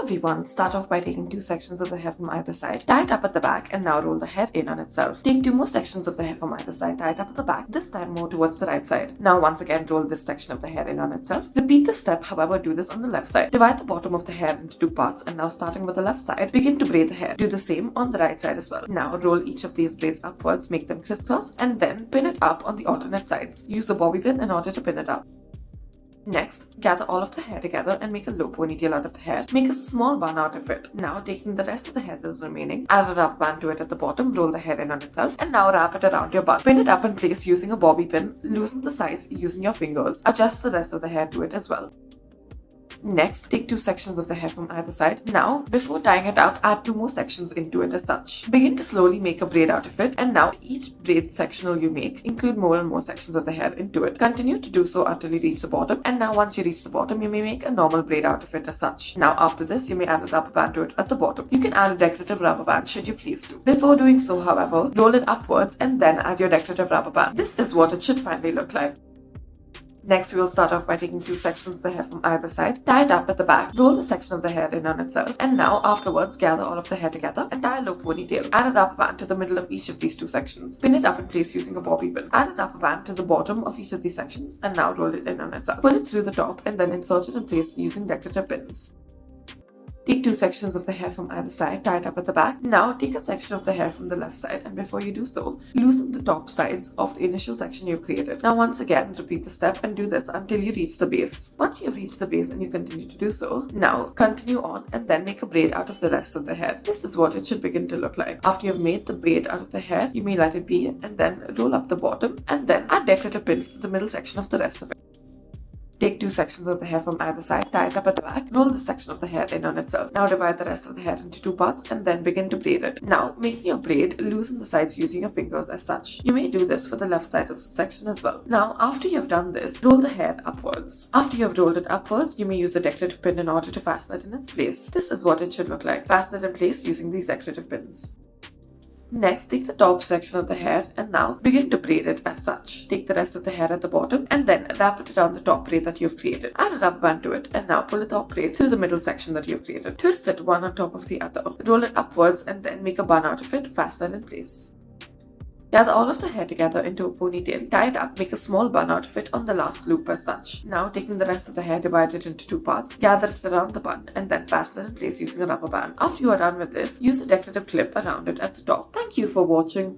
everyone, start off by taking 2 sections of the hair from either side, tie it up at the back, and now roll the head in on itself. Take 2 more sections of the hair from either side, tie it up at the back, this time more towards the right side. Now once again roll this section of the hair in on itself. Repeat this step, however do this on the left side. Divide the bottom of the hair into 2 parts, and now starting with the left side, begin to braid the hair. Do the same on the right side as well. Now roll each of these braids upwards, make them crisscross, and then pin it up on the alternate sides. Use a bobby pin in order to pin it up. Next, gather all of the hair together and make a low ponytail out of the hair. Make a small bun out of it. Now, taking the rest of the hair that is remaining, add a rubber band to it at the bottom, roll the hair in on itself, and now wrap it around your bun. Pin it up in place using a bobby pin, loosen the sides using your fingers. Adjust the rest of the hair to it as well. Next, take 2 sections of the hair from either side. Now, before tying it up, add 2 more sections into it as such. Begin to slowly make a braid out of it, and now each braid sectional you make, include more and more sections of the hair into it. Continue to do so until you reach the bottom, and now once you reach the bottom, you may make a normal braid out of it as such. Now after this, you may add a rubber band to it at the bottom. You can add a decorative rubber band should you please to. Before doing so, however, roll it upwards and then add your decorative rubber band. This is what it should finally look like. Next, we will start off by taking 2 sections of the hair from either side, tie it up at the back, roll the section of the hair in on itself, and now afterwards gather all of the hair together and tie a low ponytail. Add a rubber band to the middle of each of these 2 sections. Pin it up in place using a bobby pin. Add a rubber band to the bottom of each of these sections and now roll it in on itself. Pull it through the top and then insert it in place using decorative pins. Take 2 sections of the hair from either side, tie it up at the back. Now take a section of the hair from the left side, and before you do so, loosen the top sides of the initial section you've created. Now once again, repeat the step and do this until you reach the base. Once you have reached the base and you continue to do so, now continue on and then make a braid out of the rest of the hair. This is what it should begin to look like. After you have made the braid out of the hair, you may let it be and then roll up the bottom and then add decorative pins to the middle section of the rest of it. Take 2 sections of the hair from either side, tie it up at the back, roll the section of the hair in on itself. Now divide the rest of the hair into 2 parts and then begin to braid it. Now, making your braid, loosen the sides using your fingers as such. You may do this for the left side of the section as well. Now, after you have done this, roll the hair upwards. After you have rolled it upwards, you may use a decorative pin in order to fasten it in its place. This is what it should look like. Fasten it in place using these decorative pins. Next, take the top section of the hair and now begin to braid it as such. Take the rest of the hair at the bottom and then wrap it around the top braid that you've created. Add a rubber band to it and now pull the top braid through the middle section that you've created. Twist it one on top of the other. Roll it upwards and then make a bun out of it, fasten it in place. Gather all of the hair together into a ponytail, tie it up, make a small bun out of it on the last loop as such. Now taking the rest of the hair, divide it into 2 parts, gather it around the bun and then fasten it in place using a rubber band. After you are done with this, use a decorative clip around it at the top. Thank you for watching.